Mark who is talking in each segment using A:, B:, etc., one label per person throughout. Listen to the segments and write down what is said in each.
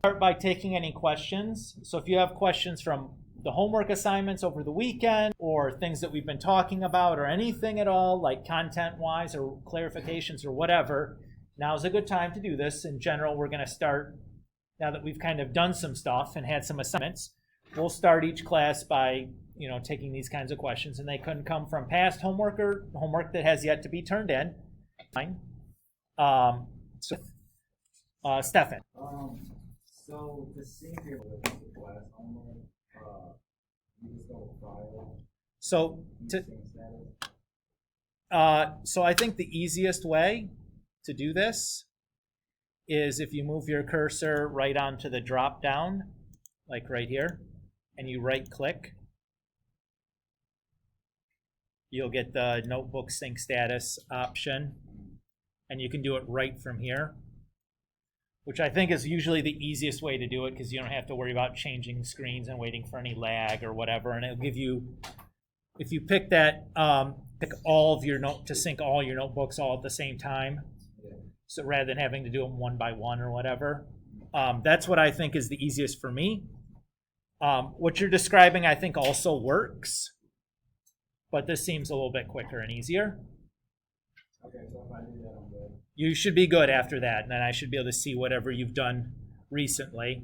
A: Start by taking any questions. So if you have questions from the homework assignments over the weekend or things that we've been talking about or anything at all, like content-wise or clarifications or whatever, now's a good time to do this. In general, we're going to start, now that we've kind of done some stuff and had some assignments, we'll start each class by, taking these kinds of questions, and they couldn't come from past homework or homework that has yet to be turned in. Fine. Stefan.
B: So to sync your class homework, you just go file.
A: So I think the easiest way to do this is if you move your cursor right onto the drop down, like right here, and you right click, you'll get the notebook sync status option, and you can do it right from here, which I think is usually the easiest way to do it because you don't have to worry about changing screens and waiting for any lag or whatever. And it'll give you, if you pick that, pick all of your to sync all your notebooks all at the same time, so rather than having to do them one by one or whatever. That's what I think is the easiest for me. What you're describing, I think, also works, but this seems a little bit quicker and easier.
B: Okay, so if I do that, I'm good.
A: You should be good after that, and then I should be able to see whatever you've done recently.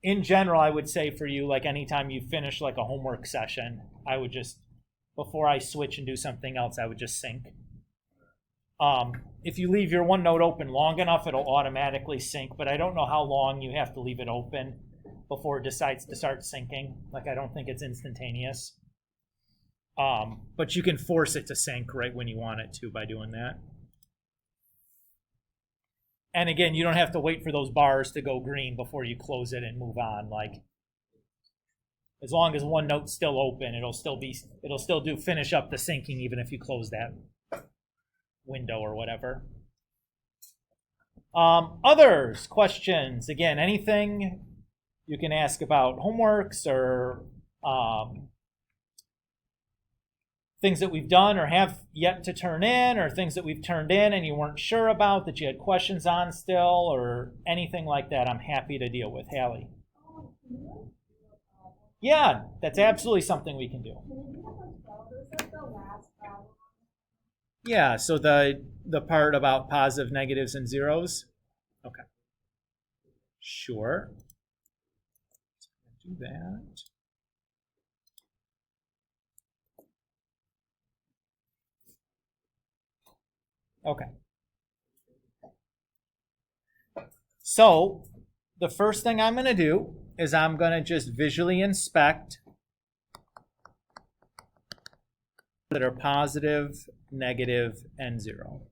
A: In general, I would say for you, like anytime you finish like a homework session, I would just, before I switch and do something else, I would just sync. If you leave your OneNote open long enough, it'll automatically sync, but I don't know how long you have to leave it open before it decides to start syncing. Like, I don't think it's instantaneous. But you can force it to sync right when you want it to by doing that. And again, you don't have to wait for those bars to go green before you close it and move on. Like, as long as OneNote's still open, it'll still do finish up the syncing even if you close that window or whatever. Others, questions? Again, anything you can ask about homeworks or things that we've done or have yet to turn in, or things that we've turned in and you weren't sure about that you had questions on still, or anything like that, I'm happy to deal with. Hallie. Yeah, that's absolutely something we can do. Yeah, so the part about positive, negatives, and zeros? Okay. Sure. Do that. Okay. So the first thing I'm going to do is I'm going to just visually inspect that are positive, negative, and zero.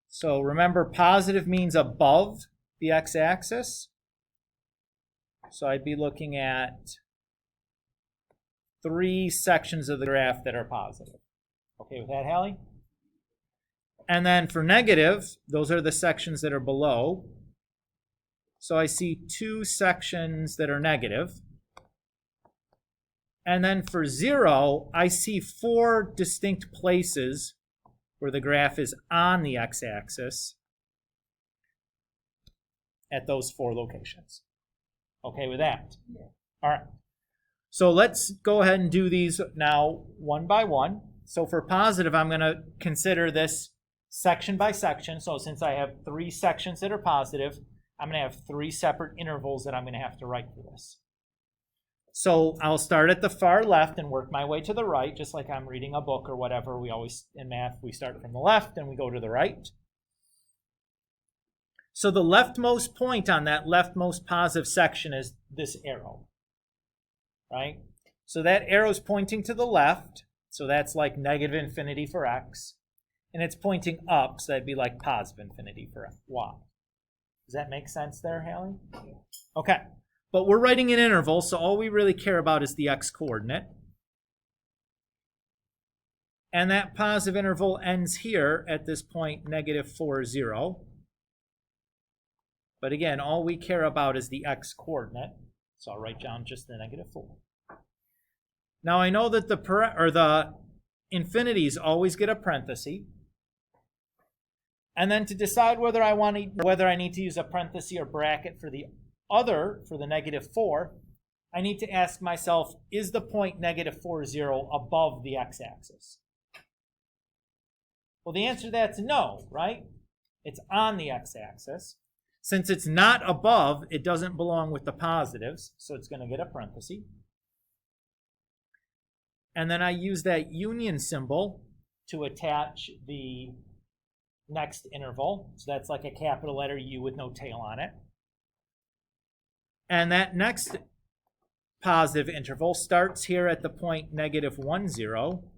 A: So remember, positive means above the x-axis. So I'd be looking at 3 sections of the graph that are positive. Okay with that, Hallie? And then for negative, those are the sections that are below. So I see 2 sections that are negative. And then for 0, I see 4 distinct places where the graph is on the x-axis at those 4 locations. Okay with that? Yeah. All right. So let's go ahead and do these now one by one. So for positive, I'm going to consider this section by section. So since I have 3 sections that are positive, I'm going to have 3 separate intervals that I'm going to have to write for this. So I'll start at the far left and work my way to the right, just like I'm reading a book or whatever. We always, in math, we start from the left and we go to the right. So the leftmost point on that leftmost positive section is this arrow, right? So that arrow is pointing to the left, so that's like negative infinity for x. And it's pointing up, so that'd be like positive infinity for y. Does that make sense there, Hallie? Okay, but we're writing an interval, so all we really care about is the x-coordinate. And that positive interval ends here at this point, -4, 0. But again, all we care about is the x-coordinate, so I'll write down just the -4. Now I know that the infinities always get a parenthesis. And then to decide whether I need to use a parenthesis or bracket for the -4, I need to ask myself, is the point -4, 0 above the x-axis? Well, the answer to that's no, right? It's on the x-axis. Since it's not above, it doesn't belong with the positives, so it's going to get a parenthesis. And then I use that union symbol to attach the next interval. So that's like a capital letter U with no tail on it. And that next positive interval starts here at the point -1, 0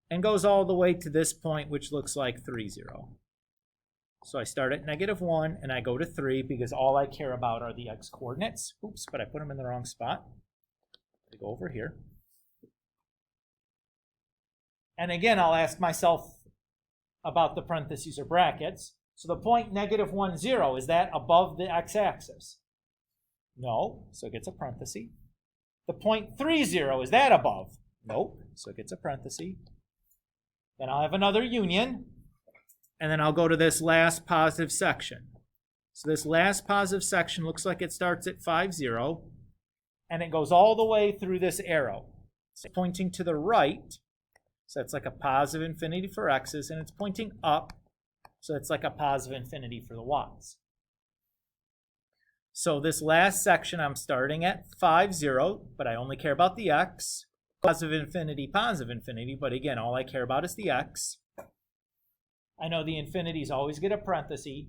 A: and goes all the way to this point, which looks like 3, 0. So I start at -1 and I go to 3 because all I care about are the x coordinates. Oops, but I put them in the wrong spot. I go over here. And again, I'll ask myself about the parentheses or brackets. So the point -1, 0, is that above the x-axis? No, so it gets a parenthesis. The point 3, 0, is that above? Nope, so it gets a parenthesis. Then I'll have another union, and then I'll go to this last positive section. So this last positive section looks like it starts at 5, 0, and it goes all the way through this arrow. It's pointing to the right, so it's like a positive infinity for x's, and it's pointing up, so it's like a positive infinity for the y's. So this last section, I'm starting at 5, 0, but I only care about the x. Positive infinity, but again, all I care about is the x. I know the infinities always get a parenthesis,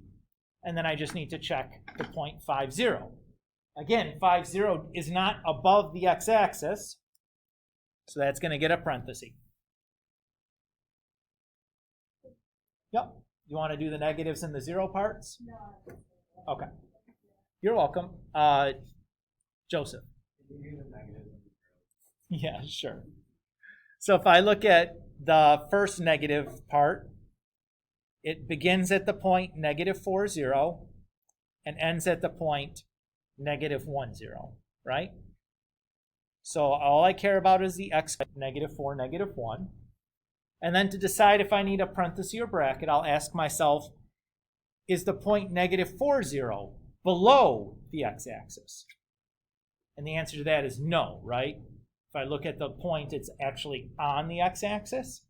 A: and then I just need to check the point 5, 0. Again, 5, 0 is not above the x-axis, so that's going to get a parenthesis. Yep. You want to do the negatives and the 0 parts?
C: No.
A: Okay. You're welcome. Joseph. Yeah, sure. So if I look at the first negative part, it begins at the point -4, 0 and ends at the point -1, 0, right? So all I care about is the x, -4, -1. And then to decide if I need a parenthesis or bracket, I'll ask myself, is the point -4, 0 below the x-axis? And the answer to that is no, right? If I look at the point, it's actually on the x-axis.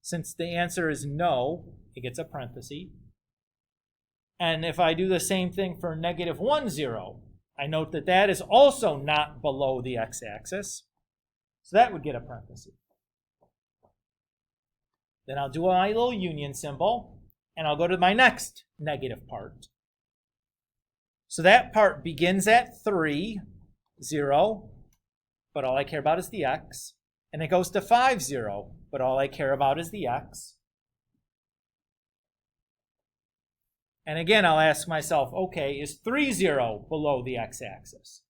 A: Since the answer is no, it gets a parenthesis. And if I do the same thing for -1, 0, I note that that is also not below the x-axis. So that would get a parenthesis. Then I'll do my little union symbol, and I'll go to my next negative part. So that part begins at 3, 0, but all I care about is the x. And it goes to 5, 0, but all I care about is the x. And again, I'll ask myself, okay, is 3, 0 below the x-axis?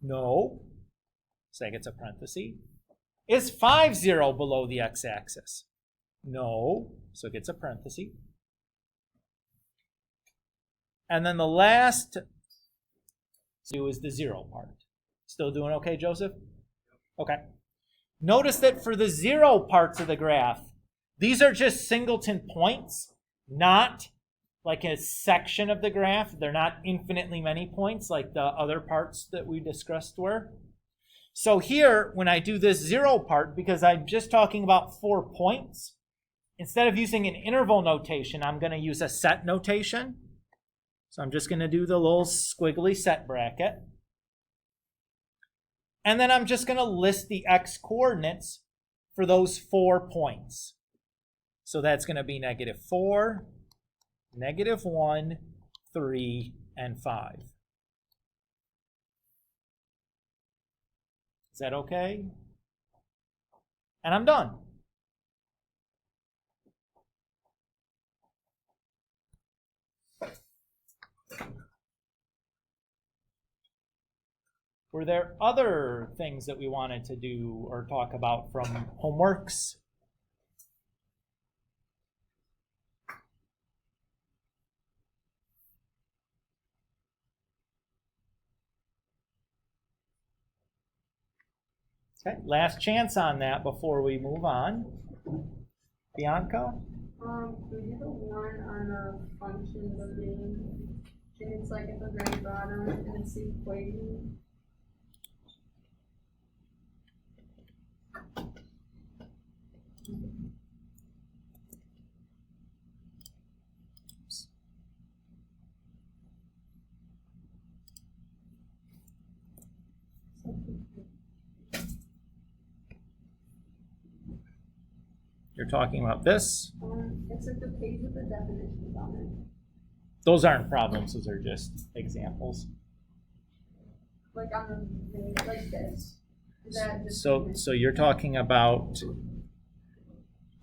A: No, so that gets a parenthesis. Is 5, 0 below the x-axis? No, so it gets a parenthesis. And then the last do is the 0 part. Still doing okay, Joseph? Okay. Notice that for the 0 parts of the graph, these are just singleton points, not like a section of the graph. They're not infinitely many points like the other parts that we discussed were. So here, when I do this 0 part, because I'm just talking about 4 points, instead of using an interval notation, I'm going to use a set notation. So I'm just going to do the little squiggly set bracket. And then I'm just going to list the x coordinates for those 4 points. So that's going to be -4, -1, 3, and 5. Is that okay? And I'm done. Were there other things that we wanted to do or talk about from homeworks? Okay, last chance on that before we move on. Bianca?
C: We do the one on a function domain, and it's like at the very bottom, and it's the equation.
A: You're talking about this?
C: It's like the page with the definitions on it.
A: Those aren't problems, those are just examples.
C: Like on the like this. Is that just
A: So you're talking about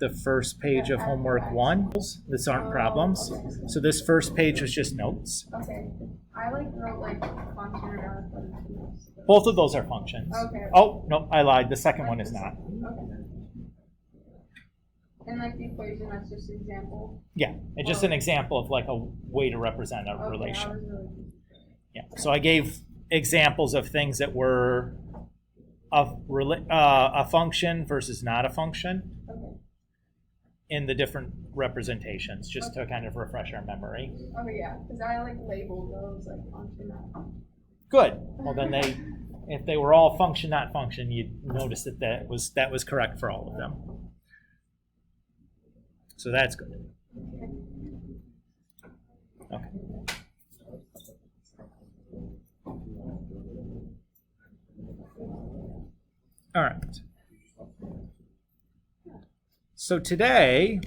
A: the first page of homework 1. These aren't problems.
C: Okay.
A: So this first page was just notes.
C: Okay. I like wrote like function or function.
A: Both of those are functions.
C: Okay.
A: Oh, no, I lied. The second one is not.
C: Okay. And like the equation, that's just an example.
A: Yeah, it's just an example of like a way to represent a
C: Okay,
A: relation.
C: I was really...
A: Yeah, so I gave examples of things that were a function versus not a function
C: Okay.
A: in the different representations, just to kind of refresh our memory.
C: Okay, yeah, because I like labeled those like function, not function.
A: Good. Well, then if they were all function, not function, you'd notice that was correct for all of them. So that's good. Okay. All right. So today,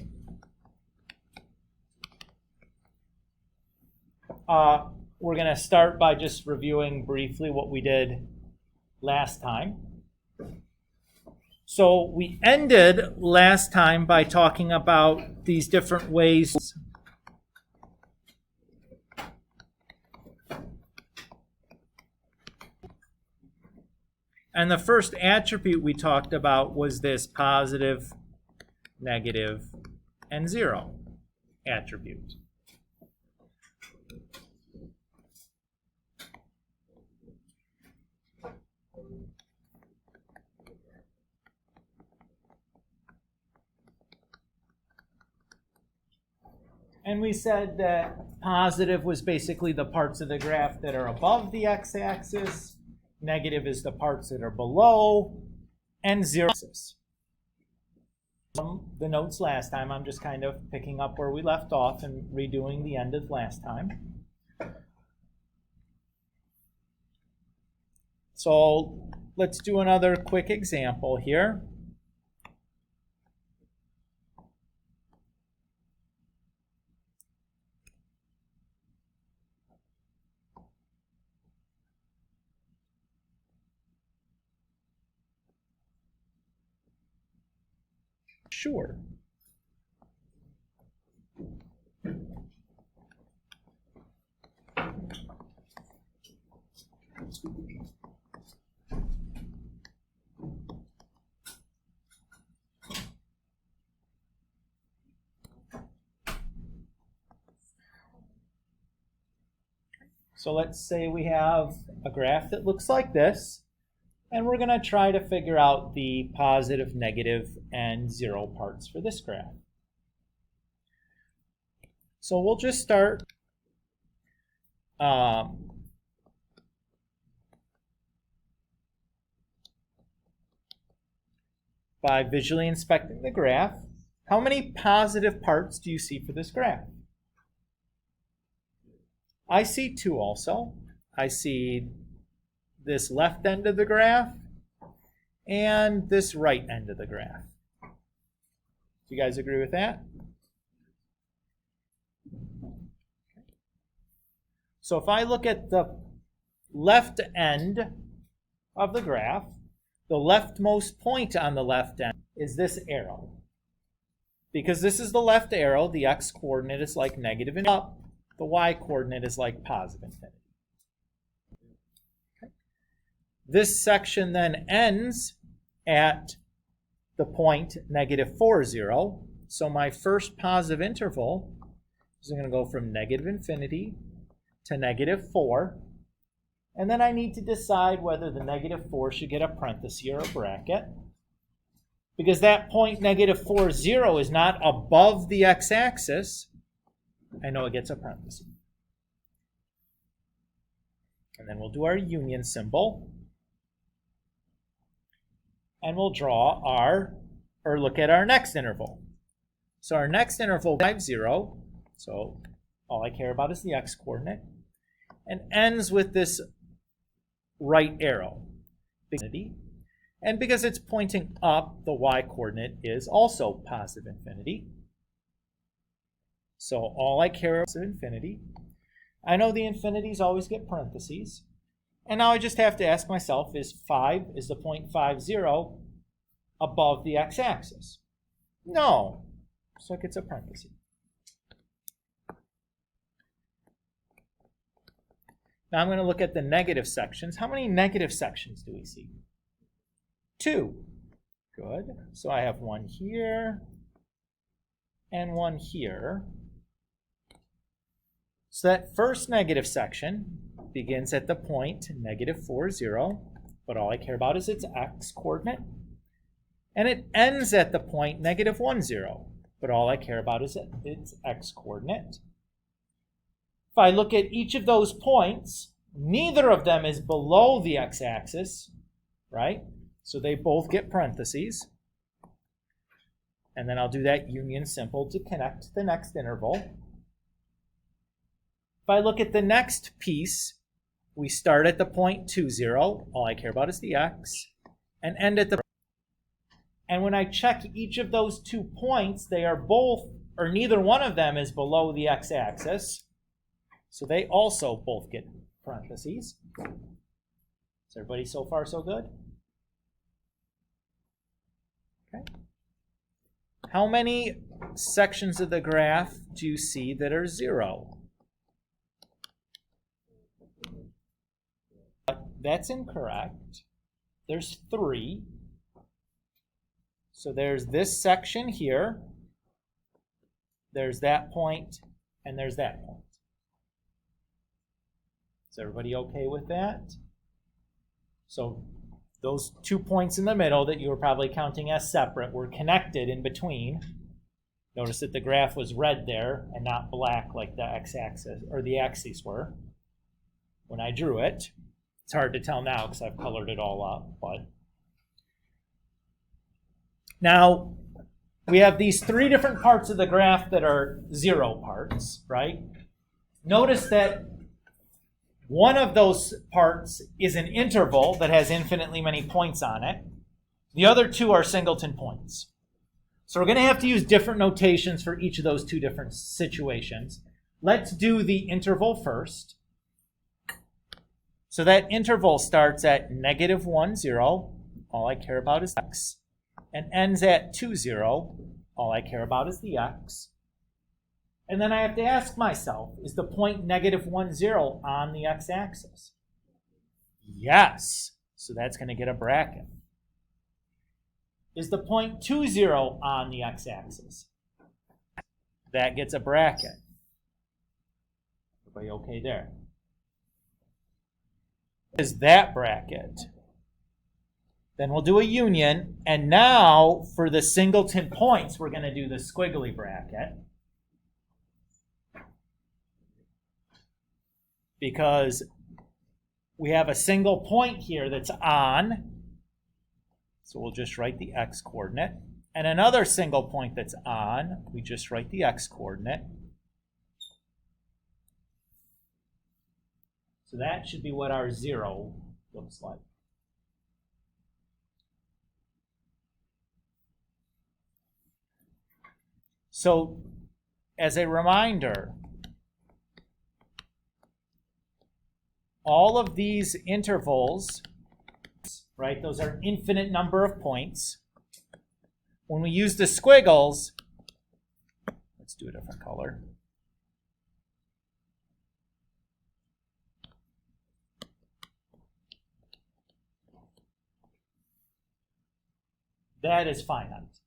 A: we're going to start by just reviewing briefly what we did last time. So we ended last time by talking about these different ways and the first attribute we talked about was this positive, negative, and 0 attribute. And we said that positive was basically the parts of the graph that are above the x-axis, negative is the parts that are below, and 0 is. The notes last time, I'm just kind of picking up where we left off and redoing the end of last time. So let's do another quick example here. Sure. So let's say we have a graph that looks like this. And we're going to try to figure out the positive, negative, and 0 parts for this graph. So we'll just start by visually inspecting the graph. How many positive parts do you see for this graph? I see 2 also. I see this left end of the graph and this right end of the graph. Do you guys agree with that? So if I look at the left end of the graph, the leftmost point on the left end is this arrow. Because this is the left arrow, the x-coordinate is like negative and up, the y-coordinate is like positive infinity. This section then ends at the point -4, 0. So my first positive interval is going to go from -infinity to -4. And then I need to decide whether the -4 should get a parenthesis or a bracket. because that point -4, 0 is not above the x-axis, I know it gets a parenthesis. And then we'll do our union symbol. And we'll draw or look at our next interval. So our next interval, 5, 0. So all I care about is the x-coordinate. And ends with this right arrow. And because it's pointing up, the y-coordinate is also positive infinity. So all I care about is infinity. I know the infinities always get parentheses. And now I just have to ask myself, is the point 5, 0 above the x-axis? No. So it gets a parenthesis. Now I'm going to look at the negative sections. How many negative sections do we see? 2. Good. So I have one here and one here. So that first negative section begins at the point -4, 0, but all I care about is its x-coordinate. And it ends at the point -1, 0, but all I care about is its x-coordinate. If I look at each of those points, neither of them is below the x-axis, right? So they both get parentheses. And then I'll do that union symbol to connect the next interval. If I look at the next piece, we start at the point 2, 0. All I care about is the x. And end at the... And when I check each of those 2 points, they are both, or neither one of them is below the x-axis. So they also both get parentheses. Is everybody so far so good? Okay. How many sections of the graph do you see that are 0? That's incorrect. There's 3. So there's this section here. There's that point, and there's that point. Is everybody okay with that? So those 2 points in the middle that you were probably counting as separate were connected in between. Notice that the graph was red there and not black like the x-axis or the axes were when I drew it. It's hard to tell now because I've colored it all up, but now we have these 3 different parts of the graph that are 0 parts, right? Notice that one of those parts is an interval that has infinitely many points on it. The other 2 are singleton points. So we're going to have to use different notations for each of those 2 different situations. Let's do the interval first. So that interval starts at -1, 0. All I care about is x. And ends at 2, 0. All I care about is the x. And then I have to ask myself, is the point -1, 0 on the x-axis? Yes. So that's going to get a bracket. Is the point 2, 0 on the x-axis? That gets a bracket. Everybody okay there? Is that bracket? Then we'll do a union. And now for the singleton points, we're going to do the squiggly bracket. Because we have a single point here that's on. So we'll just write the x-coordinate. And another single point that's on, we just write the x-coordinate. So that should be what our 0 looks like. So as a reminder, all of these intervals, right, those are infinite number of points. When we use the squiggles, let's do a different color. That is finite.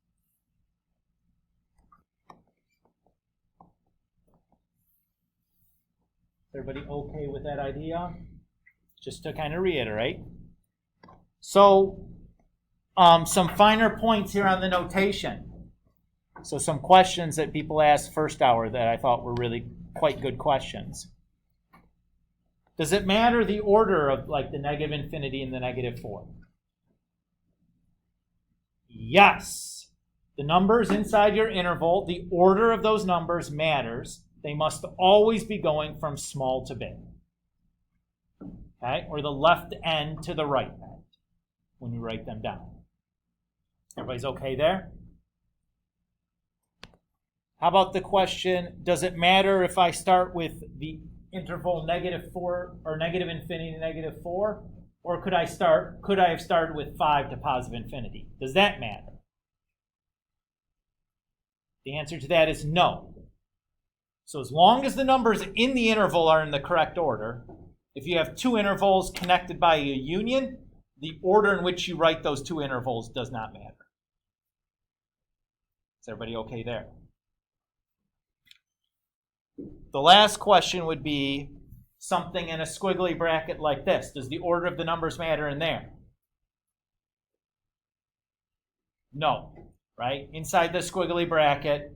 A: Everybody okay with that idea? Just to kind of reiterate. So Some finer points here on the notation. So some questions that people asked first hour that I thought were really quite good questions. Does it matter the order of like the negative infinity and the negative 4? Yes. The numbers inside your interval, the order of those numbers matters. They must always be going from small to big. Okay? Or the left end to the right end when you write them down. Everybody's okay there? How about the question, does it matter if I start with the interval -4 or negative infinity to -4? Or could I have started with 5 to positive infinity? Does that matter? The answer to that is no. So as long as the numbers in the interval are in the correct order, if you have two intervals connected by a union, the order in which you write those two intervals does not matter. Is everybody okay there? The last question would be something in a squiggly bracket like this. Does the order of the numbers matter in there? No, right? Inside the squiggly bracket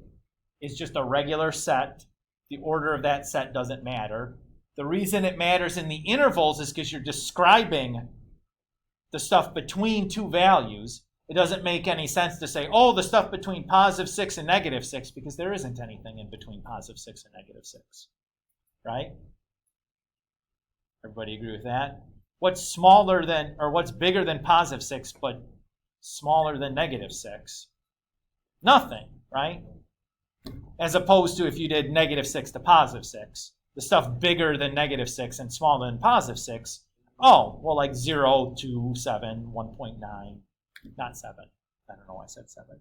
A: is just a regular set. The order of that set doesn't matter. The reason it matters in the intervals is because you're describing the stuff between two values. It doesn't make any sense to say, oh, the stuff between +6 and -6, because there isn't anything in between +6 and -6, right? Everybody agree with that? What's smaller than, or what's bigger than +6, but smaller than -6? Nothing, right? As opposed to if you did -6 to +6, the stuff bigger than -6 and smaller than +6, oh, well, like 0 to 7, 1.9. Not 7. I don't know why I said 7.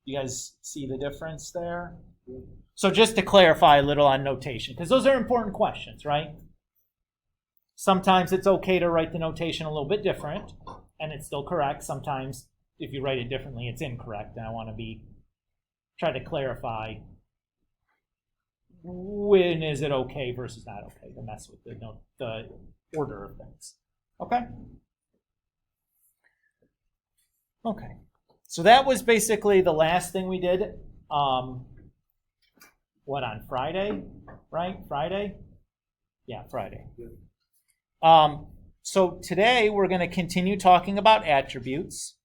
A: You guys see the difference there? So just to clarify a little on notation, because those are important questions, right? Sometimes it's okay to write the notation a little bit different, and it's still correct. Sometimes if you write it differently, it's incorrect, and I want to try to clarify when is it okay versus not okay to mess with the order of things. Okay? Okay, so that was basically the last thing we did. What, on Friday, right? Friday? Yeah, Friday. So today we're going to continue talking about attributes.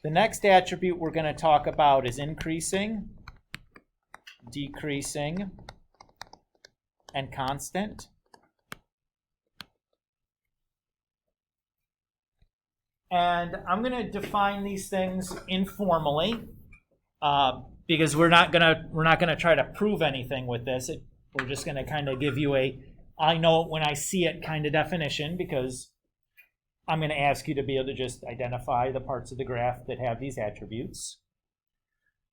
A: The next attribute we're going to talk about is increasing, decreasing, and constant. And I'm going to define these things informally because we're not going to try to prove anything with this. We're just going to kind of give you a I know it when I see it kind of definition, because I'm going to ask you to be able to just identify the parts of the graph that have these attributes.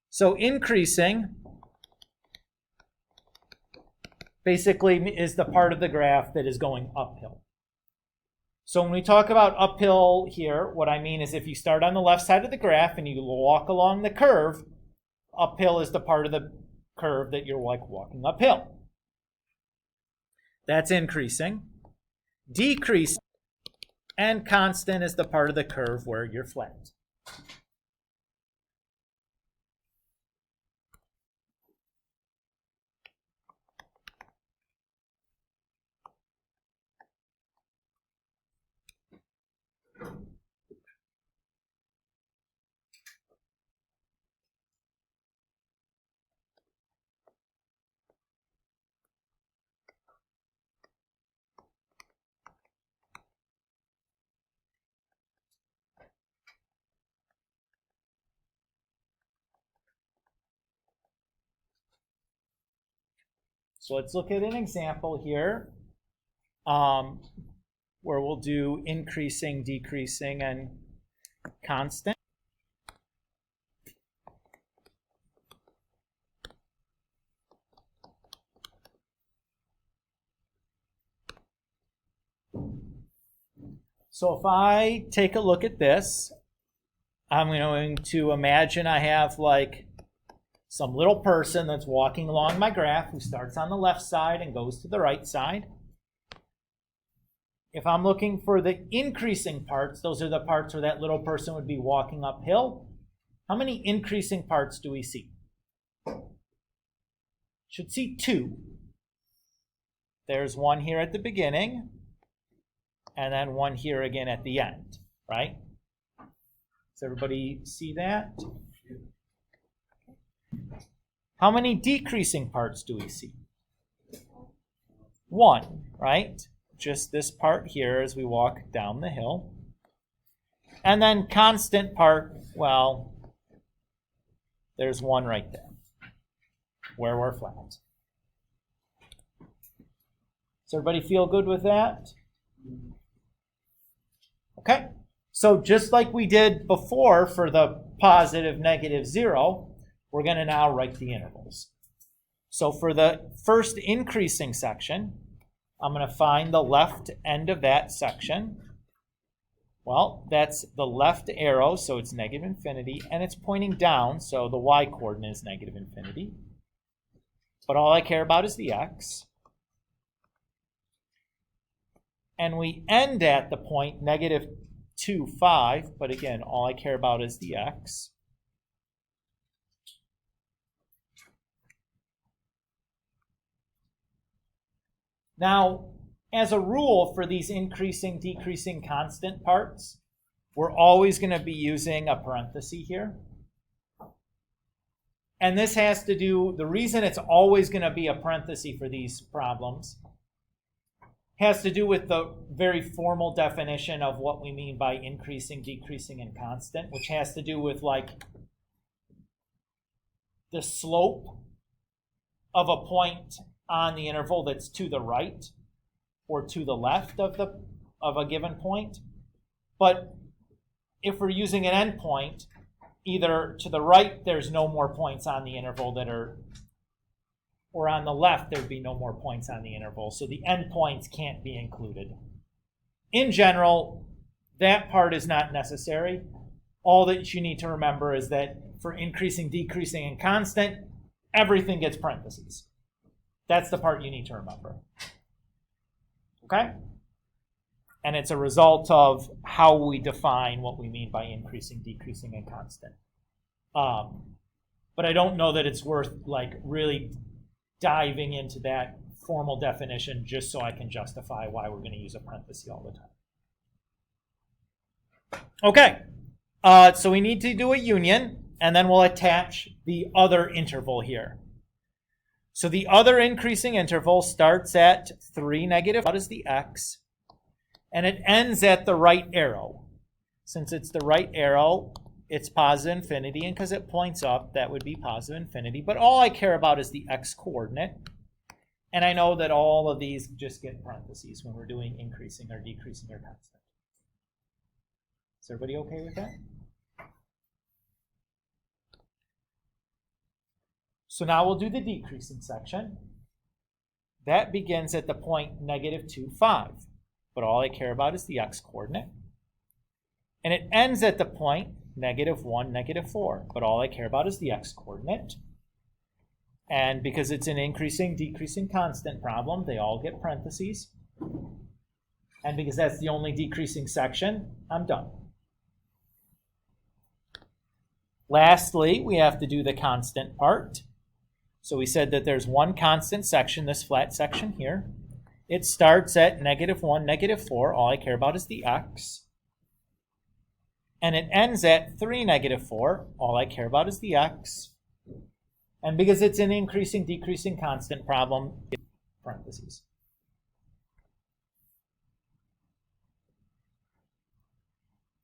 A: So increasing basically is the part of the graph that is going uphill. So when we talk about uphill here, what I mean is if you start on the left side of the graph and you walk along the curve, uphill is the part of the curve that you're like walking uphill. That's increasing. Decreasing and constant is the part of the curve where you're flat. So let's look at an example here where we'll do increasing, decreasing, and constant. So if I take a look at this, I'm going to imagine I have like some little person that's walking along my graph who starts on the left side and goes to the right side. if I'm looking for the increasing parts, those are the parts where that little person would be walking uphill. How many increasing parts do we see? Should see 2. There's one here at the beginning, and then one here again at the end, right? Does everybody see that? How many decreasing parts do we see? 1, right? Just this part here as we walk down the hill. And then constant part, well, there's one right there, where we're flat. Does everybody feel good with that? Okay, so just like we did before for the positive, negative, 0, we're going to now write the intervals. So for the first increasing section, I'm going to find the left end of that section. Well, that's the left arrow, so it's negative infinity, and it's pointing down, so the y-coordinate is negative infinity. But all I care about is the x. And we end at the point negative 2, 5, but again, all I care about is the x. Now, as a rule for these increasing, decreasing constant parts, we're always going to be using a parenthesis here. And this has to do, the reason it's always going to be a parenthesis for these problems has to do with the very formal definition of what we mean by increasing, decreasing, and constant, which has to do with like the slope of a point on the interval that's to the right or to the left of a given point. But if we're using an endpoint, either to the right there's no more points on the interval that are, or on the left there'd be no more points on the interval, so the endpoints can't be included. In general, that part is not necessary. All that you need to remember is that for increasing, decreasing, and constant, everything gets parentheses. That's the part you need to remember. Okay? And it's a result of how we define what we mean by increasing, decreasing, and constant. But I don't know that it's worth like really diving into that formal definition just so I can justify why we're going to use a parenthesis all the time. Okay, so we need to do a union, and then we'll attach the other interval here. So the other increasing interval starts at 3 negative, what is the x? And it ends at the right arrow. Since it's the right arrow, it's positive infinity, and because it points up, that would be positive infinity. But all I care about is the x coordinate. And I know that all of these just get parentheses when we're doing increasing or decreasing or constant. Is everybody okay with that? So now we'll do the decreasing section. That begins at the point negative 2, 5. But all I care about is the x coordinate. And it ends at the point negative 1, negative 4. But all I care about is the x coordinate. And because it's an increasing, decreasing constant problem, they all get parentheses. And because that's the only decreasing section, I'm done. Lastly, we have to do the constant part. So we said that there's one constant section, this flat section here. It starts at negative 1, negative 4. All I care about is the x. And it ends at 3, negative 4. All I care about is the x. And because it's an increasing, decreasing constant problem, parentheses.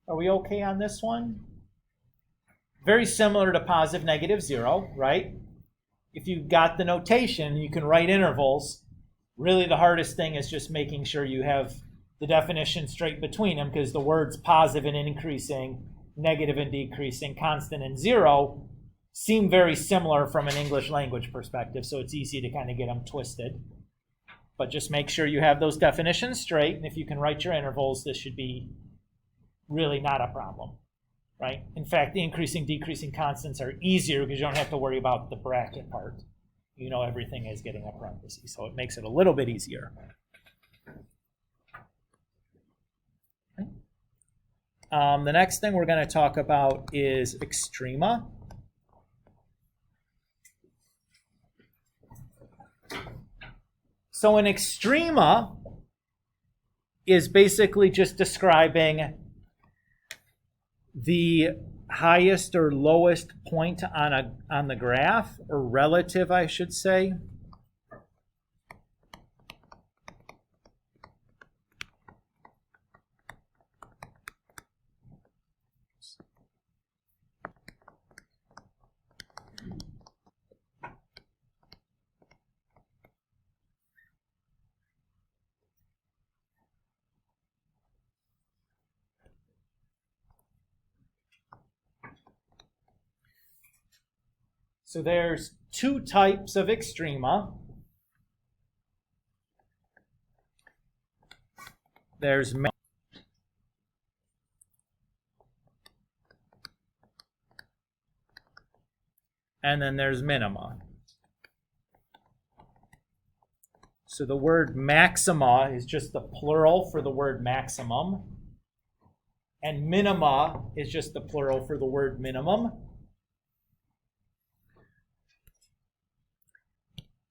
A: Are we okay on this one? Very similar to positive, negative, 0, right? If you got the notation, you can write intervals. Really, the hardest thing is just making sure you have the definition straight between them, because the words positive and increasing, negative and decreasing, constant and 0 seem very similar from an English language perspective, so it's easy to kind of get them twisted. But just make sure you have those definitions straight, and if you can write your intervals, this should be really not a problem. Right? In fact, the increasing, decreasing constants are easier because you don't have to worry about the bracket part. You know everything is getting a parenthesis, so it makes it a little bit easier. The next thing we're going to talk about is Extrema. So an Extrema is basically just describing the highest or lowest point on the graph, or relative, I should say. So there's two types of Extrema. There's and then there's minima. So the word maxima is just the plural for the word maximum, and minima is just the plural for the word minimum.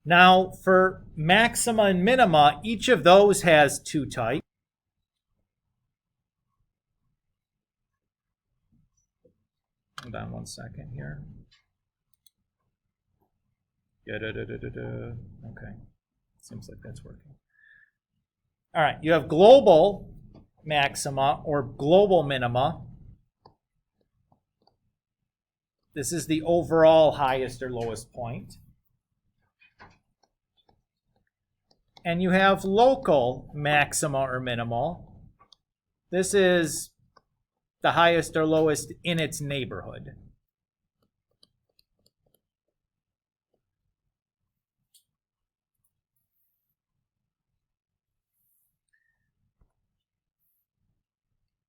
A: Now, for maxima and minima, each of those has two types. Hold on one second here. Okay, seems like that's working. All right, you have global maxima or global minima. This is the overall highest or lowest point. And you have local maxima or minimal. This is the highest or lowest in its neighborhood.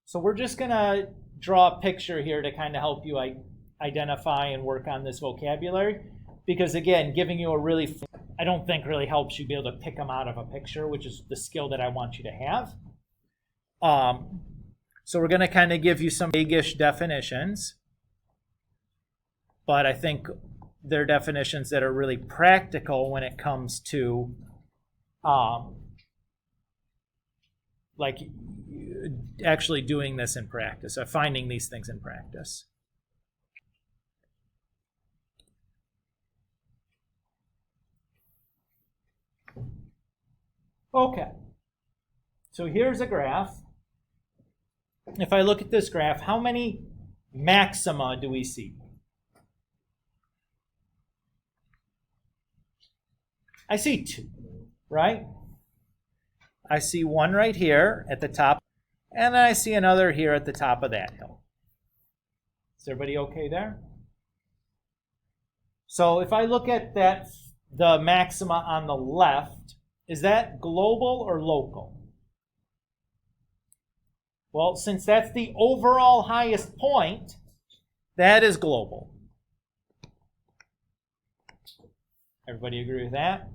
A: So we're just going to draw a picture here to kind of help you identify and work on this vocabulary. Because again, giving you a really, I don't think really helps you be able to pick them out of a picture, which is the skill that I want you to have. So we're going to kind of give you some vague-ish definitions. But I think they're definitions that are really practical when it comes to like actually doing this in practice, or finding these things in practice. Okay, so here's a graph. If I look at this graph, how many maxima do we see? I see two, right? I see one right here at the top, and I see another here at the top of that hill. Is everybody okay there? So if I look at that, the maxima on the left, is that global or local? Well, since that's the overall highest point, that is global. Everybody agree with that?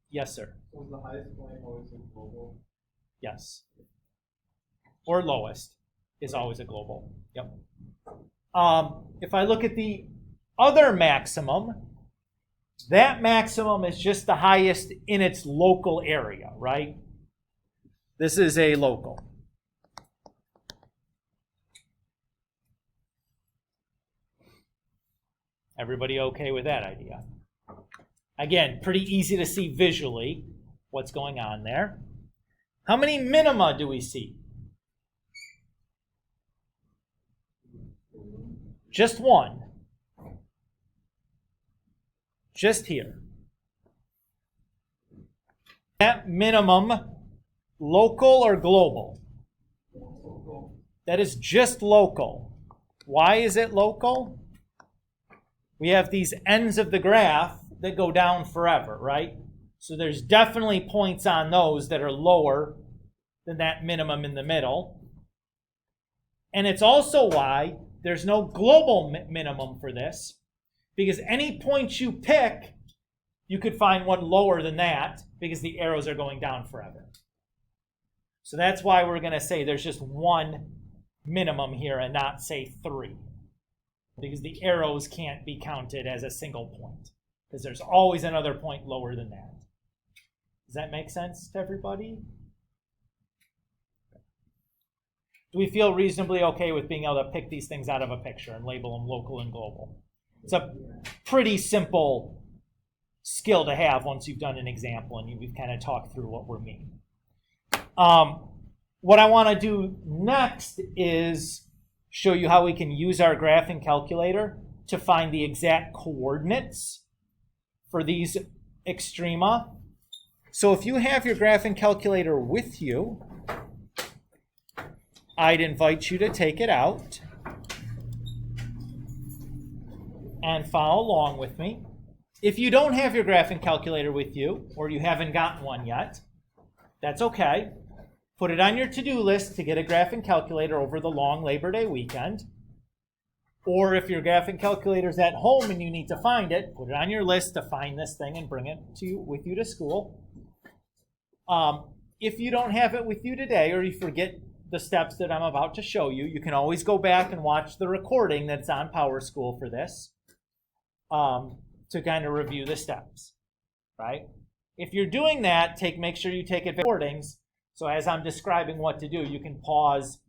A: Yes, sir.
B: So is the highest point always a global?
A: Yes. Or lowest is always a global. Yep. If I look at the other maximum, that maximum is just the highest in its local area, right? This is a local. Everybody okay with that idea? Again, pretty easy to see visually what's going on there. How many minima do we see? Just one. Just here. That minimum, local or global? That is just local. Why is it local? We have these ends of the graph that go down forever, right? So there's definitely points on those that are lower than that minimum in the middle. And it's also why there's no global minimum for this, because any point you pick, you could find one lower than that because the arrows are going down forever. So that's why we're going to say there's just one minimum here and not say 3. Because the arrows can't be counted as a single point. Because there's always another point lower than that. Does that make sense to everybody? Do we feel reasonably okay with being able to pick these things out of a picture and label them local and global? It's a pretty simple skill to have once you've done an example and we've kind of talked through what we're meaning. What I want to do next is show you how we can use our graphing calculator to find the exact coordinates for these extrema. So if you have your graphing calculator with you, I'd invite you to take it out and follow along with me. If you don't have your graphing calculator with you, or you haven't gotten one yet, that's okay. Put it on your to-do list to get a graphing calculator over the long Labor Day weekend. Or if your graphing calculator's at home and you need to find it, put it on your list to find this thing and bring it with you to school. If you don't have it with you today, or you forget the steps that I'm about to show you, you can always go back and watch the recording that's on PowerSchool for this to kind of review the steps, right? If you're doing that, make sure you take advantage of recordings. So as I'm describing what to do, you can pause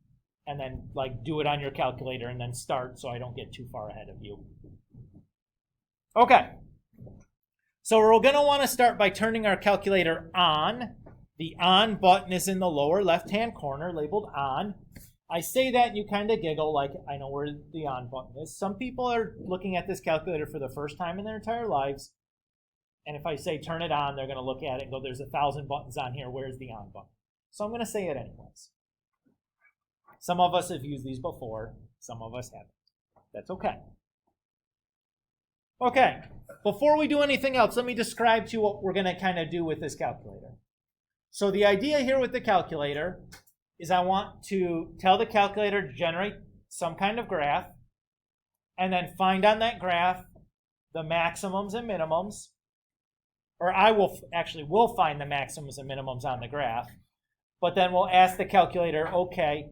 A: and then do it on your calculator and then start so I don't get too far ahead of you. Okay. So we're going to want to start by turning our calculator on. The on button is in the lower left-hand corner, labeled on. I say that and you kind of giggle like, I know where the on button is. Some people are looking at this calculator for the first time in their entire lives. And if I say turn it on, they're going to look at it and go, there's 1,000 buttons on here. Where's the on button? So I'm going to say it anyways. Some of us have used these before. Some of us haven't. That's okay. Okay. Before we do anything else, let me describe to you what we're going to kind of do with this calculator. So the idea here with the calculator is I want to tell the calculator to generate some kind of graph and then find on that graph the maximums and minimums. Or I will find the maximums and minimums on the graph. But then we'll ask the calculator, okay,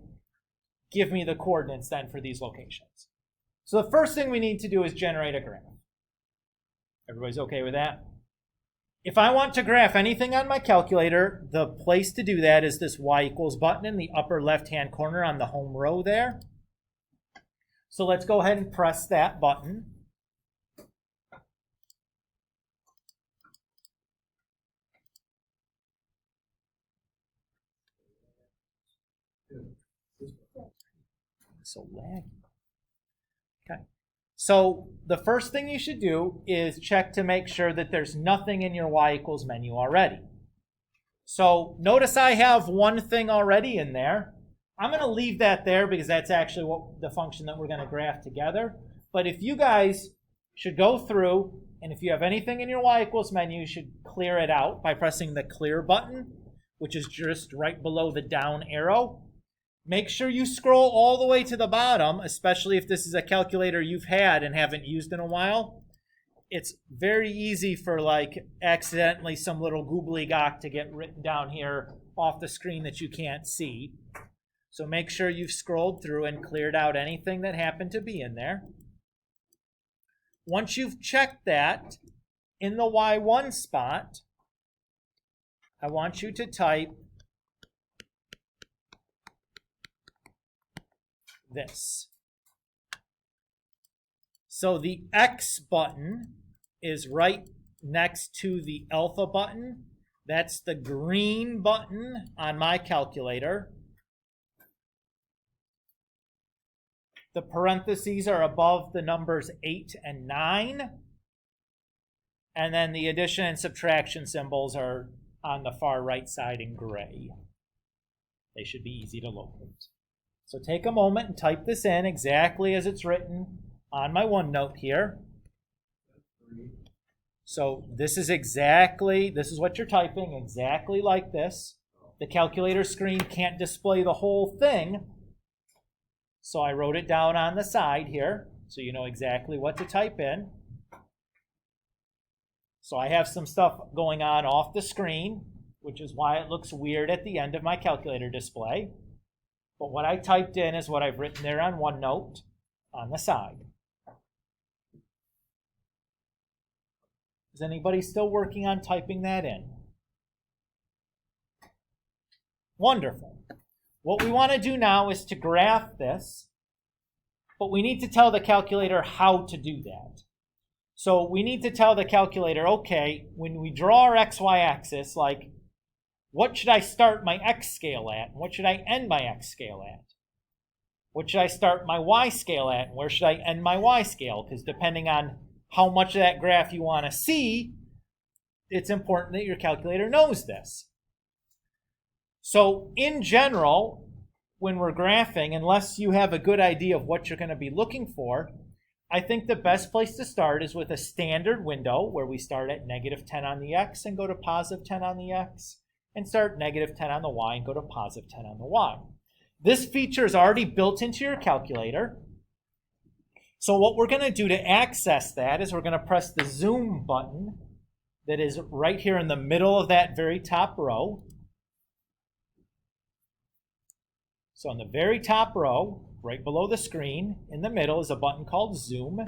A: give me the coordinates then for these locations. So the first thing we need to do is generate a graph. Everybody's okay with that? If I want to graph anything on my calculator, the place to do that is this y equals button in the upper left-hand corner on the home row there. So let's go ahead and press that button. So laggy. Okay. So the first thing you should do is check to make sure that there's nothing in your y equals menu already. So notice I have one thing already in there. I'm going to leave that there because that's actually what the function that we're going to graph together. But if you guys should go through, and if you have anything in your y equals menu, you should clear it out by pressing the clear button, which is just right below the down arrow. Make sure you scroll all the way to the bottom, especially if this is a calculator you've had and haven't used in a while. It's very easy for accidentally some little gobbledygook to get written down here off the screen that you can't see. So make sure you've scrolled through and cleared out anything that happened to be in there. Once you've checked that, in the Y1 spot, I want you to type this. So the X button is right next to the alpha button. That's the green button on my calculator. The parentheses are above the numbers 8 and 9. And then the addition and subtraction symbols are on the far right side in gray. They should be easy to locate. So take a moment and type this in exactly as it's written on my OneNote here. So this is what you're typing, exactly like this. The calculator screen can't display the whole thing, so I wrote it down on the side here, so you know exactly what to type in. So I have some stuff going on off the screen which is why it looks weird at the end of my calculator display. But what I typed in is what I've written there on OneNote on the side. Is anybody still working on typing that in? Wonderful. What we want to do now is to graph this, but we need to tell the calculator how to do that. So we need to tell the calculator, okay, when we draw our XY axis, like, what should I start my X scale at? And what should I end my X scale at? What should I start my Y scale at? And where should I end my Y scale? Because depending on how much of that graph you want to see, it's important that your calculator knows this. So in general, when we're graphing, unless you have a good idea of what you're going to be looking for, I think the best place to start is with a standard window where we start at -10 on the X and go to +10 on the X, and start -10 on the Y and go to +10 on the Y. This feature is already built into your calculator. So what we're going to do to access that is we're going to press the zoom button that is right here in the middle of that very top row. So on the very top row, right below the screen, in the middle is a button called Zoom.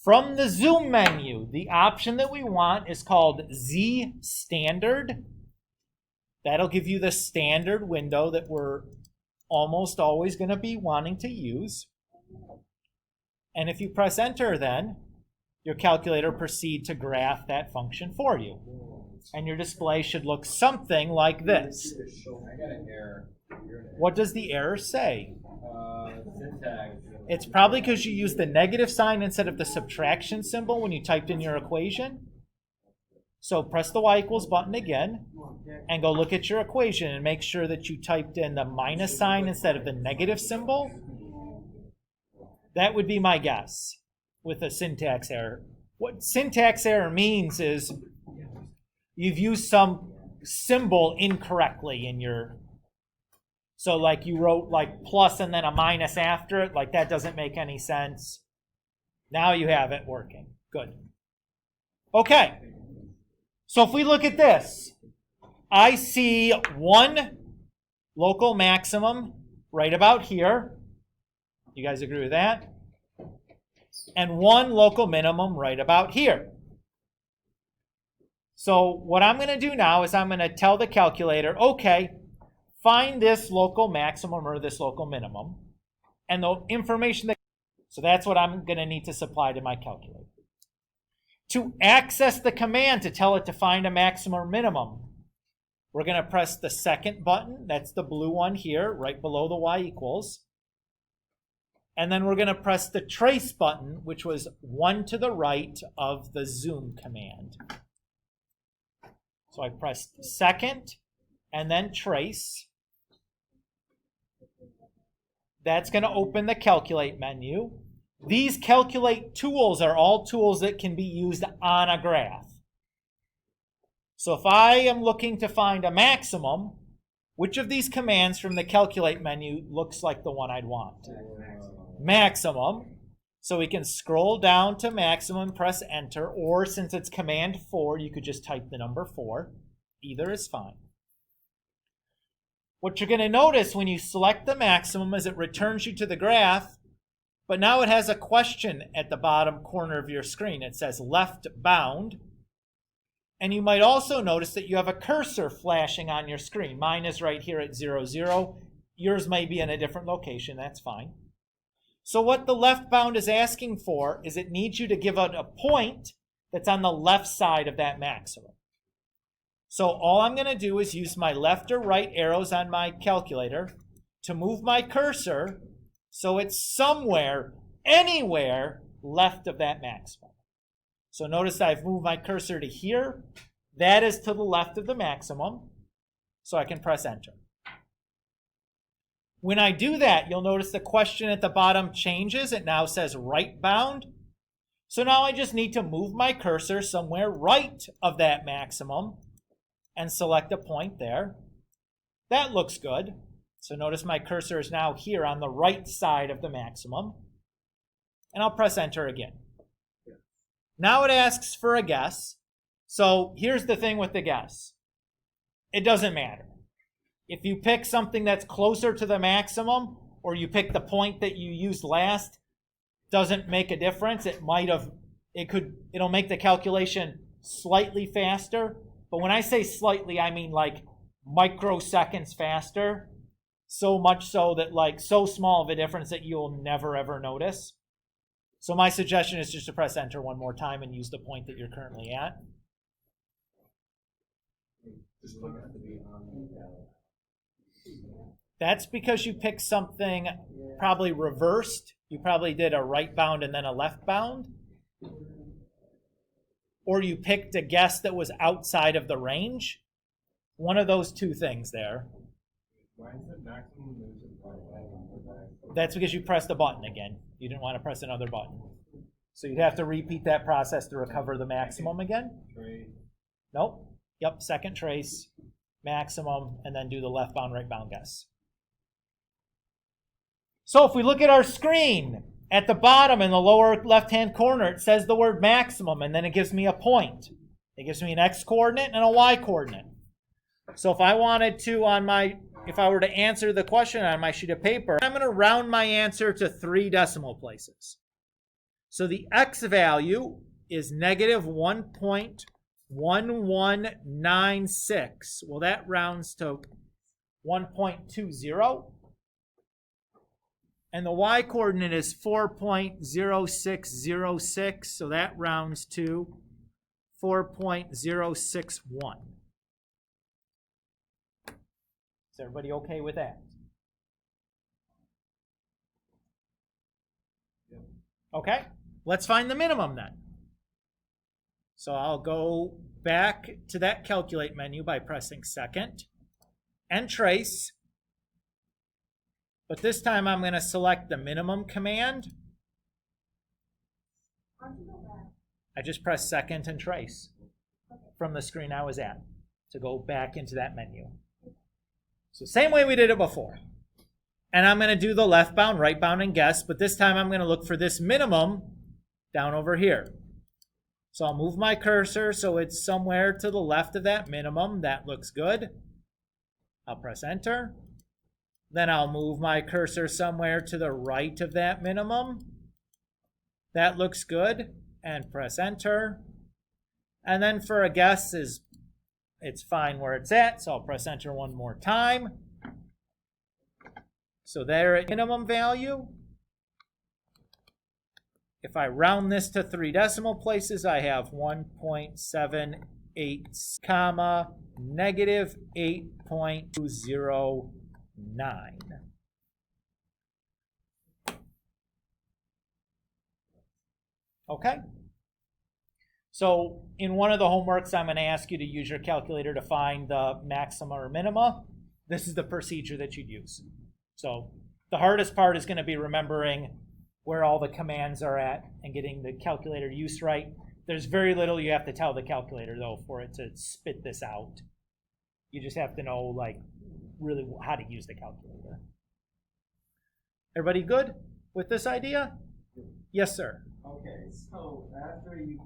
A: From the Zoom menu, the option that we want is called Z Standard. That'll give you the standard window that we're almost always going to be wanting to use. And if you press enter, then your calculator proceeds to graph that function for you. And your display should look something like this.
B: I got an error.
A: What does the error say?
B: Syntax.
A: It's probably because you used the negative sign instead of the subtraction symbol when you typed in your equation. So press the Y equals button again and go look at your equation and make sure that you typed in the minus sign instead of the negative symbol. That would be my guess with a syntax error. What syntax error means is you've used some symbol incorrectly in your... So like you wrote like plus and then a minus after it, like that doesn't make any sense. Now you have it working. Good. Okay. So if we look at this, I see one local maximum right about here. You guys agree with that? And one local minimum right about here. So what I'm going to do now is I'm going to tell the calculator, okay, find this local maximum or this local minimum, and the information that... So that's what I'm going to need to supply to my calculator. To access the command to tell it to find a maximum or minimum, we're going to press the second button. That's the blue one here, right below the Y equals. And then we're going to press the trace button, which was one to the right of the zoom command. So I pressed second and then trace. That's going to open the calculate menu. These calculate tools are all tools that can be used on a graph. So if I am looking to find a maximum, which of these commands from the calculate menu looks like the one I'd want? Maximum. So we can scroll down to maximum, press enter, or since it's command 4, you could just type the number 4. Either is fine. What you're going to notice when you select the maximum is it returns you to the graph, but now it has a question at the bottom corner of your screen. It says left bound. And you might also notice that you have a cursor flashing on your screen. Mine is right here at 0, 0. Yours may be in a different location. That's fine. So what the left bound is asking for is it needs you to give out a point that's on the left side of that maximum. So all I'm going to do is use my left or right arrows on my calculator to move my cursor so it's somewhere, anywhere left of that maximum. So notice I've moved my cursor to here. That is to the left of the maximum. So I can press enter. When I do that, you'll notice the question at the bottom changes. It now says right bound. So now I just need to move my cursor somewhere right of that maximum and select a point there. That looks good. So notice my cursor is now here on the right side of the maximum. And I'll press enter again. Now it asks for a guess. So here's the thing with the guess. it doesn't matter. If you pick something that's closer to the maximum, or you pick the point that you used last, doesn't make a difference. It'll make the calculation slightly faster. But when I say slightly, I mean like microseconds faster. So much so that like so small of a difference that you'll never ever notice. So my suggestion is just to press enter one more time and use the point that you're currently at. That's because you picked something probably reversed. You probably did a right bound and then a left bound. Or you picked a guess that was outside of the range. One of those two things there. That's because you pressed the button again. You didn't want to press another button. So you'd have to repeat that process to recover the maximum again. Nope. Yep, second trace, maximum, and then do the left bound, right bound guess. So if we look at our screen, at the bottom in the lower left-hand corner, it says the word maximum, and then it gives me a point. It gives me an x-coordinate and a y-coordinate. So if I wanted to, if I were to answer the question on my sheet of paper, I'm going to round my answer to 3 decimal places. So the x value is negative 1.1196. Well, that rounds to 1.20. And the y-coordinate is 4.0606, so that rounds to 4.061. Is everybody okay with that? Okay, let's find the minimum then. So I'll go back to that calculate menu by pressing second and trace. But this time I'm going to select the minimum command. I just press second and trace from the screen I was at to go back into that menu. So same way we did it before. And I'm going to do the left bound, right bound, and guess, but this time I'm going to look for this minimum down over here. So I'll move my cursor so it's somewhere to the left of that minimum. That looks good. I'll press enter. Then I'll move my cursor somewhere to the right of that minimum. That looks good. And press enter. And then for a guess, it's fine where it's at, so I'll press enter one more time. So there at minimum value. If I round this to 3 decimal places, I have 1.78, comma, negative 8.209. Okay? So in one of the homeworks, I'm going to ask you to use your calculator to find the maxima or minima. This is the procedure that you'd use. So the hardest part is going to be remembering where all the commands are at and getting the calculator use right. There's very little you have to tell the calculator, though, for it to spit this out. You just have to know, like, really how to use the calculator. Everybody good with this idea? Yes, sir.
B: Okay, so after you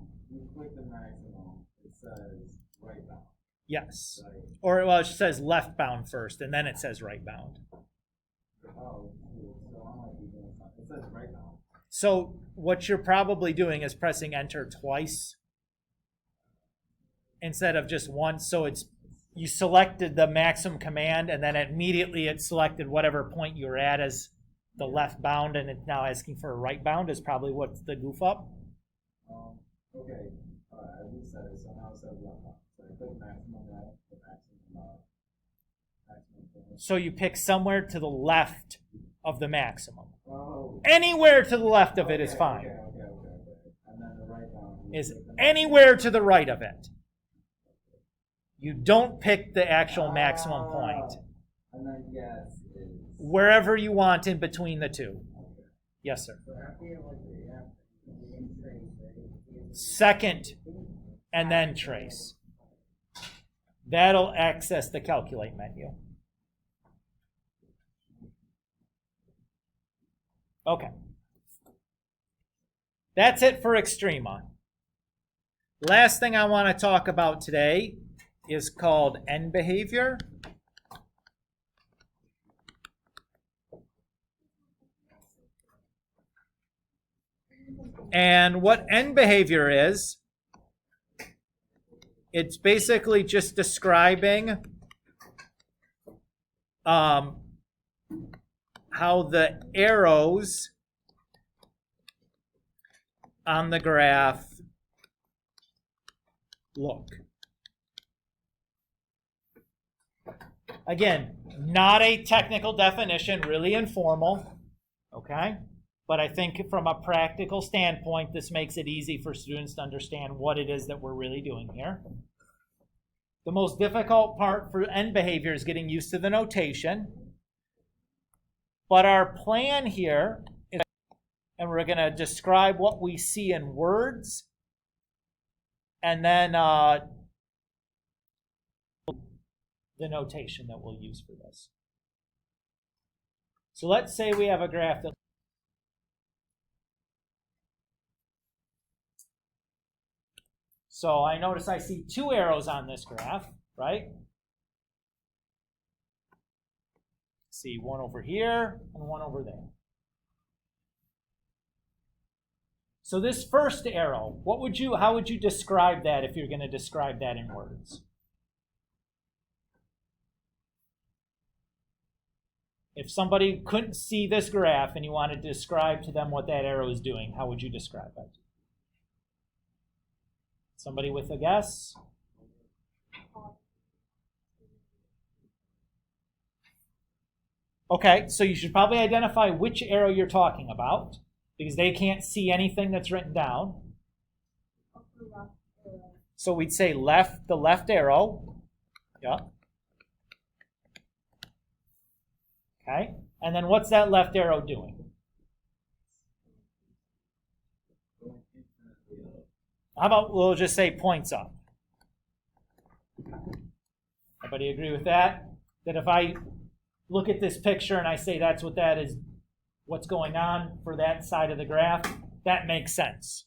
B: click the maximum, it says right bound.
A: Yes.
B: Right.
A: Or, well, it says left bound first, and then it says right bound.
B: Oh, so I might be doing something. It says right bound.
A: So what you're probably doing is pressing enter twice instead of just once. So you selected the maximum command, and then immediately it selected whatever point you were at as the left bound, and it's now asking for a right bound is probably what's the goof up.
B: Okay, I reset it, so now it says left bound. So I click maximum right, the maximum.
A: So you pick somewhere to the left of the maximum.
B: Oh.
A: Anywhere to the left of it is fine.
B: Okay. And then the right bound
A: Is anywhere to the right of it. You don't pick the actual maximum point.
B: And then guess is
A: Wherever you want in between the two.
B: okay.
A: Yes, sir.
B: So after you like the
A: Second, and then trace. That'll access the calculate menu. Okay. That's it for Extrema. Last thing I want to talk about today is called end behavior. And what end behavior is, it's basically just describing how the arrows on the graph look. Again, not a technical definition, really informal, okay? But I think from a practical standpoint, this makes it easy for students to understand what it is that we're really doing here. The most difficult part for end behavior is getting used to the notation. But our plan here is, and we're going to describe what we see in words, and then the notation that we'll use for this. So let's say we have a graph that so I notice I see two arrows on this graph, right? See one over here and one over there. So this first arrow, how would you describe that if you're going to describe that in words? If somebody couldn't see this graph and you wanted to describe to them what that arrow is doing, how would you describe it? Somebody with a guess? Okay, so you should probably identify which arrow you're talking about, because they can't see anything that's written down. So we'd say the left arrow. Yeah. Okay, and then what's that left arrow doing? How about we'll just say points up? Everybody agree with that? That if I look at this picture and I say that's what that is, what's going on for that side of the graph, that makes sense.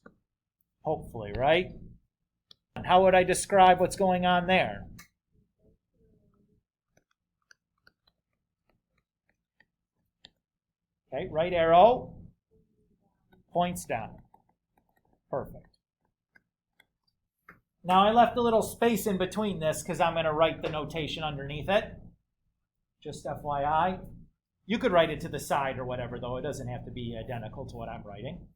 A: Hopefully, right? And how would I describe what's going on there? Okay, right arrow points down. Perfect. Now I left a little space in between this because I'm going to write the notation underneath it. Just FYI. You could write it to the side or whatever, though. It doesn't have to be identical to what I'm writing.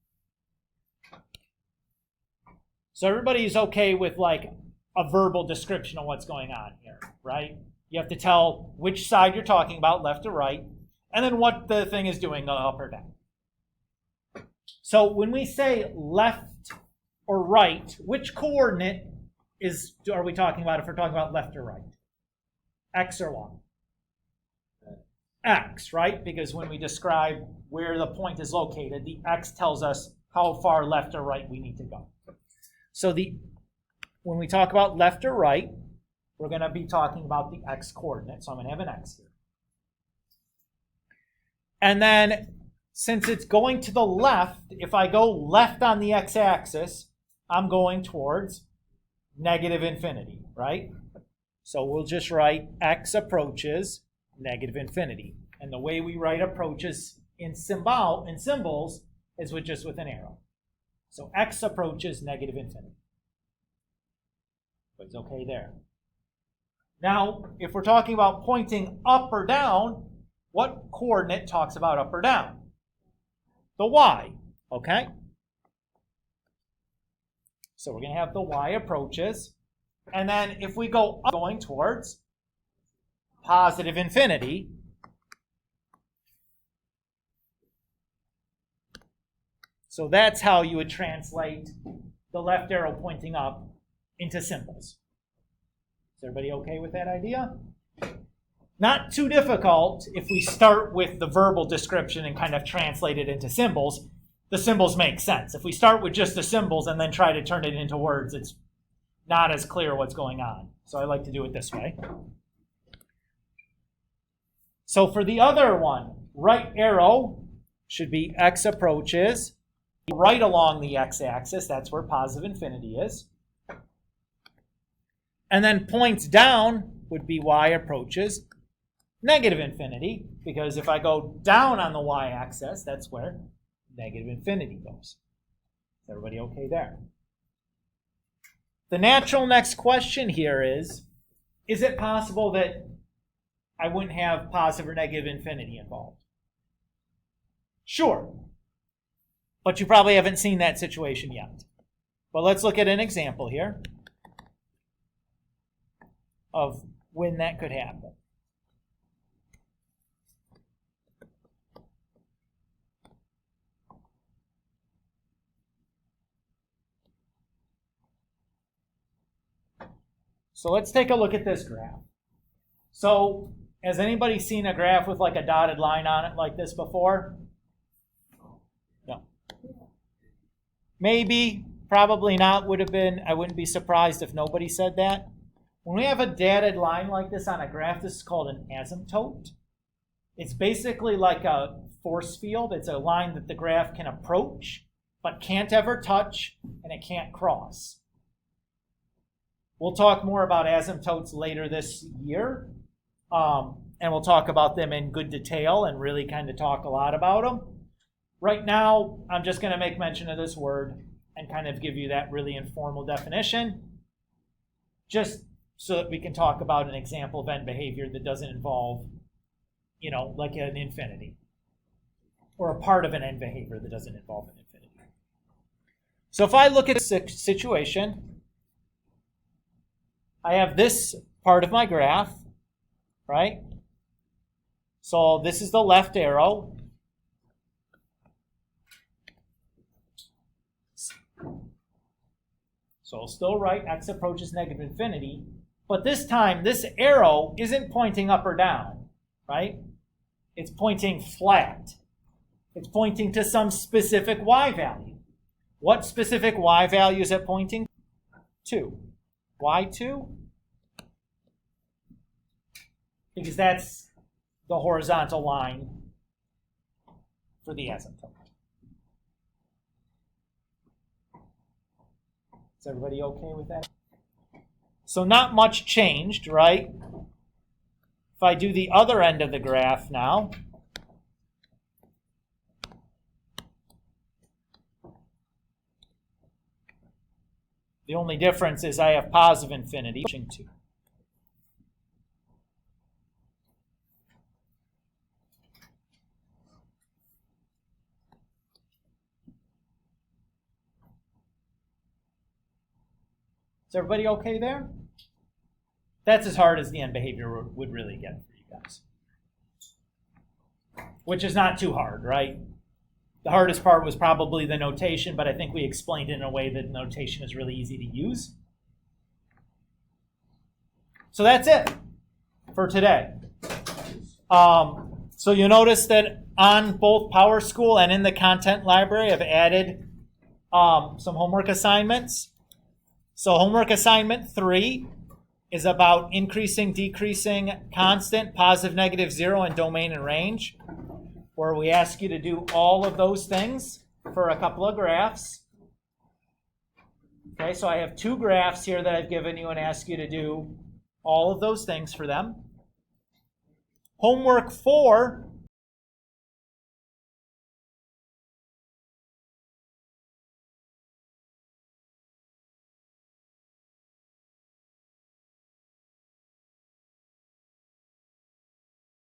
A: So everybody's okay with like a verbal description of what's going on here, right? You have to tell which side you're talking about, left or right, and then what the thing is doing, up or down. So when we say left or right, which coordinate are we talking about if we're talking about left or right? X or Y? X, right? Because when we describe where the point is located, the X tells us how far left or right we need to go. So when we talk about left or right, we're going to be talking about the X coordinate. So I'm going to have an X here. And then since it's going to the left, if I go left on the x-axis, I'm going towards negative infinity, right? So we'll just write x approaches negative infinity. And the way we write approaches in symbols is just with an arrow. So x approaches negative infinity. But it's okay there. Now, if we're talking about pointing up or down, what coordinate talks about up or down? The y, okay? So we're going to have the y approaches. And then if we go up, going towards positive infinity, so that's how you would translate the left arrow pointing up into symbols. Is everybody okay with that idea? Not too difficult if we start with the verbal description and kind of translate it into symbols. The symbols make sense. If we start with just the symbols and then try to turn it into words, it's not as clear what's going on. So I like to do it this way. So for the other one, right arrow should be x approaches right along the x-axis. That's where positive infinity is. And then points down would be y approaches negative infinity, because if I go down on the y-axis, that's where negative infinity goes. Is everybody okay there? The natural next question here is it possible that I wouldn't have positive or negative infinity involved? Sure. But you probably haven't seen that situation yet. But let's look at an example here of when that could happen. So let's take a look at this graph. So has anybody seen a graph with like a dotted line on it like this before? No. Maybe, probably not, would have been, I wouldn't be surprised if nobody said that. When we have a dotted line like this on a graph, this is called an asymptote. It's basically like a force field. It's a line that the graph can approach, but can't ever touch, and it can't cross. We'll talk more about asymptotes later this year, and we'll talk about them in good detail and really kind of talk a lot about them. Right now, I'm just going to make mention of this word and kind of give you that really informal definition, just so that we can talk about an example of end behavior that doesn't involve, like an infinity, or a part of an end behavior that doesn't involve an infinity. So if I look at a situation, I have this part of my graph, right? So this is the left arrow. So I'll still write x approaches negative infinity, but this time this arrow isn't pointing up or down, right? It's pointing flat. It's pointing to some specific y value. What specific y value is it pointing to? Y2? Because that's the horizontal line for the asymptote. Is everybody okay with that? So not much changed, right? If I do the other end of the graph now, the only difference is I have positive infinity pushing 2. Is everybody okay there? That's as hard as the end behavior would really get for you guys. Which is not too hard, right? The hardest part was probably the notation, but I think we explained it in a way that notation is really easy to use. So that's it for today. So you'll notice that on both PowerSchool and in the content library, I've added some homework assignments. So homework assignment 3 is about increasing, decreasing, constant, positive, negative, 0, and domain and range, where we ask you to do all of those things for a couple of graphs. Okay, so I have 2 graphs here that I've given you and ask you to do all of those things for them. Homework 4